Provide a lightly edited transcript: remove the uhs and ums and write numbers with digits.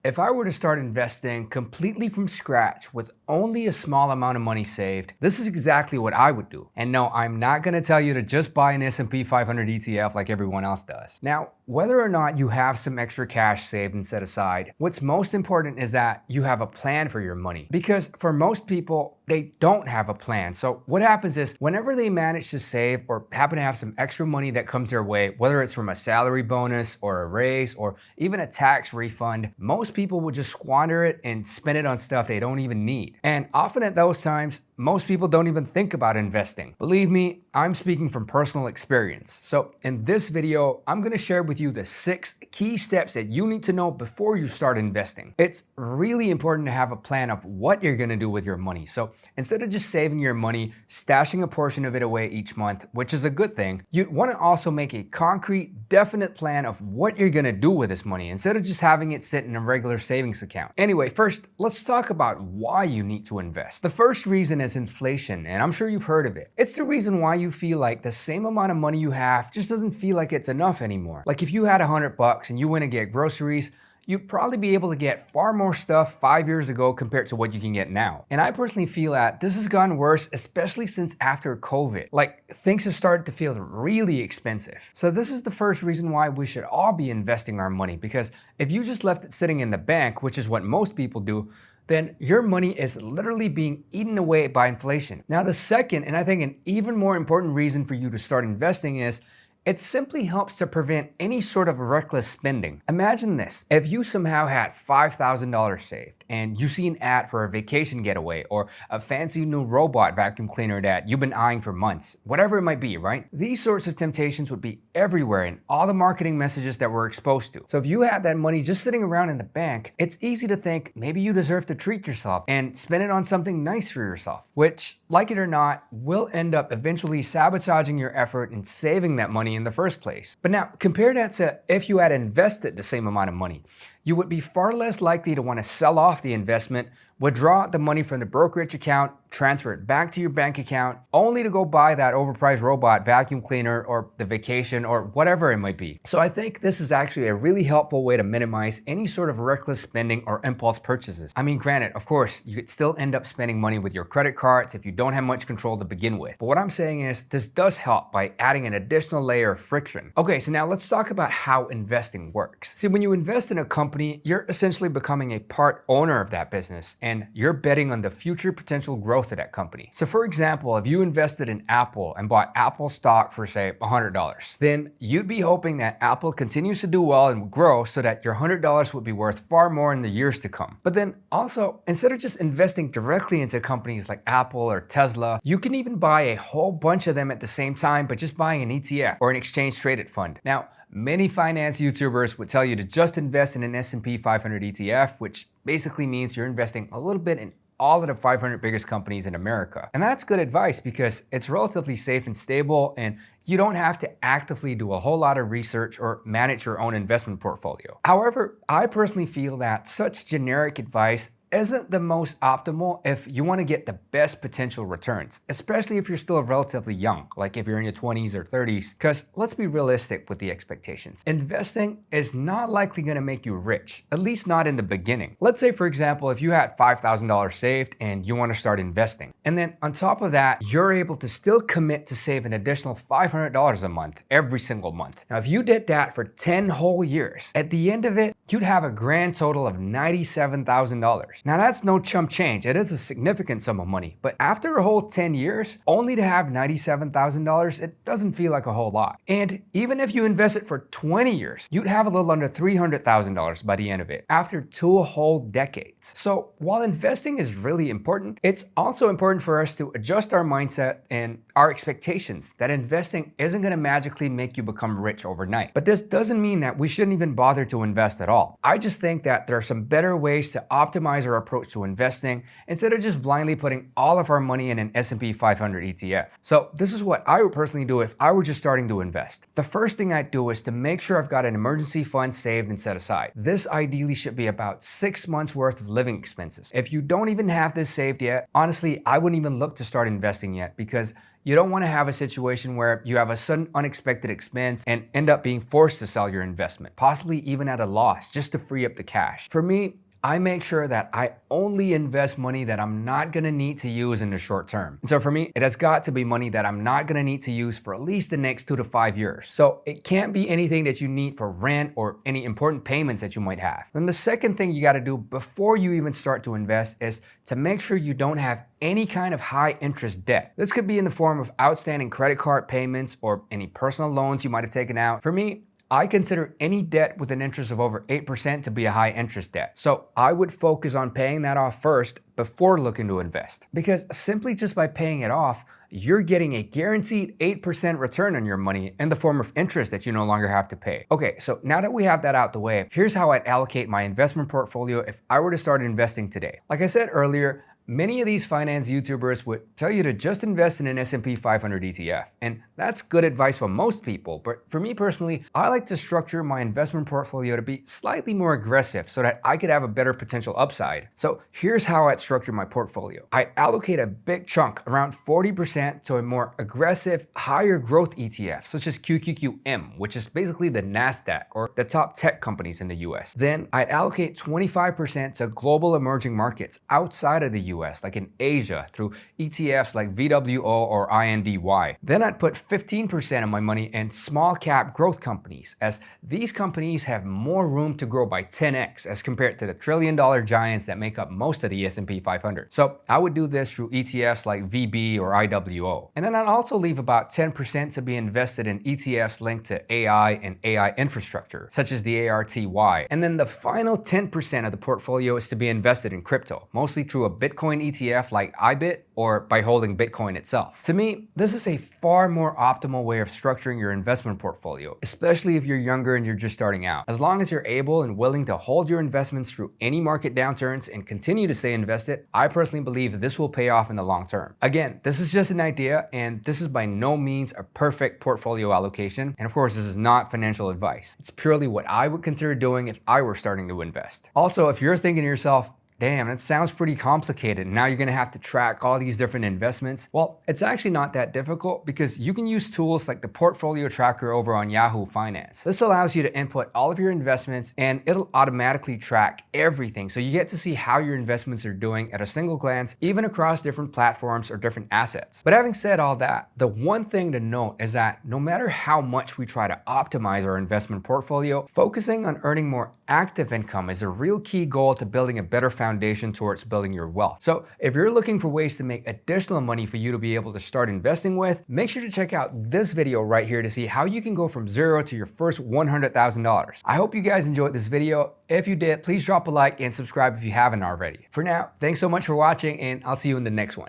If I were to start investing completely from scratch with only a small amount of money saved, this is exactly what I would do. And no, I'm not going to tell you to just buy an S&P 500 ETF like everyone else does. Now, whether or not you have some extra cash saved and set aside, what's most important is that you have a plan for your money. Because for most people, they don't have a plan. So what happens is whenever they manage to save or happen to have some extra money that comes their way, whether it's from a salary bonus or a raise or even a tax refund, most people will just squander it and spend it on stuff they don't even need. And often at those times, most people don't even think about investing. Believe me, I'm speaking from personal experience. So in this video, I'm gonna share with you the 6 key steps that you need to know before you start investing. It's really important to have a plan of what you're gonna do with your money. So instead of just saving your money, stashing a portion of it away each month, which is a good thing, you'd wanna also make a concrete, definite plan of what you're gonna do with this money instead of just having it sit in a regular savings account. Anyway, first, let's talk about why you need to invest. The first reason is inflation, and I'm sure you've heard of it. It's the reason why you feel like the same amount of money you have just doesn't feel like it's enough anymore. Like if you had $100 and you went to get groceries, you'd probably be able to get far more stuff 5 years ago compared to what you can get now. And I personally feel that this has gotten worse, especially since after COVID. Like things have started to feel really expensive. So this is the first reason why we should all be investing our money, because if you just left it sitting in the bank, which is what most people do, then your money is literally being eaten away by inflation. Now, the second, and I think an even more important reason for you to start investing is it simply helps to prevent any sort of reckless spending. Imagine this. If you somehow had $5,000 saved and you see an ad for a vacation getaway or a fancy new robot vacuum cleaner that you've been eyeing for months, whatever it might be, right? These sorts of temptations would be everywhere in all the marketing messages that we're exposed to. So if you had that money just sitting around in the bank, it's easy to think maybe you deserve to treat yourself and spend it on something nice for yourself, which, like it or not, will end up eventually sabotaging your effort in saving that money in the first place. But now, compare that to if you had invested the same amount of money. You would be far less likely to want to sell off the investment, withdraw the money from the brokerage account, transfer it back to your bank account, only to go buy that overpriced robot vacuum cleaner or the vacation or whatever it might be. So I think this is actually a really helpful way to minimize any sort of reckless spending or impulse purchases. I mean, granted, of course, you could still end up spending money with your credit cards if you don't have much control to begin with. But what I'm saying is this does help by adding an additional layer of friction. Okay, so now let's talk about how investing works. See, when you invest in a company, you're essentially becoming a part owner of that business, and you're betting on the future potential growth of that company. So for example, if you invested in Apple and bought Apple stock for say $100, then you'd be hoping that Apple continues to do well and grow so that your $100 would be worth far more in the years to come. But then also, instead of just investing directly into companies like Apple or Tesla, you can even buy a whole bunch of them at the same time by just buying an ETF or an exchange traded fund. Now, many finance YouTubers would tell you to just invest in an S&P 500 ETF, which basically means you're investing a little bit in all of the 500 biggest companies in America. And that's good advice because it's relatively safe and stable, and you don't have to actively do a whole lot of research or manage your own investment portfolio. However, I personally feel that such generic advice isn't the most optimal if you want to get the best potential returns, especially if you're still relatively young, like if you're in your 20s or 30s, because let's be realistic with the expectations. Investing is not likely going to make you rich, at least not in the beginning. Let's say, for example, if you had $5,000 saved and you want to start investing, and then on top of that, you're able to still commit to save an additional $500 a month every single month. Now, if you did that for 10 whole years, at the end of it, you'd have a grand total of $97,000. Now that's no chump change, it is a significant sum of money, but after a whole 10 years, only to have $97,000, it doesn't feel like a whole lot. And even if you invest it for 20 years, you'd have a little under $300,000 by the end of it, after 2 whole decades. So while investing is really important, it's also important for us to adjust our mindset and our expectations that investing isn't gonna magically make you become rich overnight. But this doesn't mean that we shouldn't even bother to invest at all. I just think that there are some better ways to optimize our approach to investing instead of just blindly putting all of our money in an S&P 500 ETF. So this is what I would personally do if I were just starting to invest. The first thing I'd do is to make sure I've got an emergency fund saved and set aside. This ideally should be about 6 months worth of living expenses. If you don't even have this saved yet, honestly, I wouldn't even look to start investing yet because you don't want to have a situation where you have a sudden unexpected expense and end up being forced to sell your investment, possibly even at a loss, just to free up the cash. For me, I make sure that I only invest money that I'm not gonna need to use in the short term. And so for me, it has got to be money that I'm not gonna need to use for at least the next 2 to 5 years. So it can't be anything that you need for rent or any important payments that you might have. Then the second thing you gotta do before you even start to invest is to make sure you don't have any kind of high interest debt. This could be in the form of outstanding credit card payments or any personal loans you might have taken out. For me, I consider any debt with an interest of over 8% to be a high interest debt. So I would focus on paying that off first before looking to invest. Because simply just by paying it off, you're getting a guaranteed 8% return on your money in the form of interest that you no longer have to pay. Okay, so now that we have that out the way, here's how I'd allocate my investment portfolio if I were to start investing today. Like I said earlier, many of these finance YouTubers would tell you to just invest in an S&P 500 ETF, and that's good advice for most people, but for me personally, I like to structure my investment portfolio to be slightly more aggressive so that I could have a better potential upside. So here's how I'd structure my portfolio. I'd allocate a big chunk, around 40%, to a more aggressive, higher growth ETF, such as QQQM, which is basically the NASDAQ, or the top tech companies in the US. Then I'd allocate 25% to global emerging markets outside of the US, like in Asia, through ETFs like VWO or INDY. Then I'd put 15% of my money in small cap growth companies, as these companies have more room to grow by 10x as compared to the trillion-dollar giants that make up most of the S&P 500. So I would do this through ETFs like VB or IWO. And then I'd also leave about 10% to be invested in ETFs linked to AI and AI infrastructure, such as the ARTY. And then the final 10% of the portfolio is to be invested in crypto, mostly through a Bitcoin ETF like IBIT or by holding Bitcoin itself. To me, this is a far more optimal way of structuring your investment portfolio, especially if you're younger and you're just starting out. As long as you're able and willing to hold your investments through any market downturns and continue to stay invested, I personally believe that this will pay off in the long term. Again, this is just an idea, and this is by no means a perfect portfolio allocation. And of course, this is not financial advice. It's purely what I would consider doing if I were starting to invest. Also, if you're thinking to yourself, damn, that sounds pretty complicated. Now you're gonna have to track all these different investments. Well, it's actually not that difficult because you can use tools like the Portfolio Tracker over on Yahoo Finance. This allows you to input all of your investments and it'll automatically track everything. So you get to see how your investments are doing at a single glance, even across different platforms or different assets. But having said all that, the one thing to note is that no matter how much we try to optimize our investment portfolio, focusing on earning more active income is a real key goal to building a better foundation towards building your wealth. So if you're looking for ways to make additional money for you to be able to start investing with, make sure to check out this video right here to see how you can go from zero to your first $100,000. I hope you guys enjoyed this video. If you did, please drop a like and subscribe if you haven't already. For now, thanks so much for watching, and I'll see you in the next one.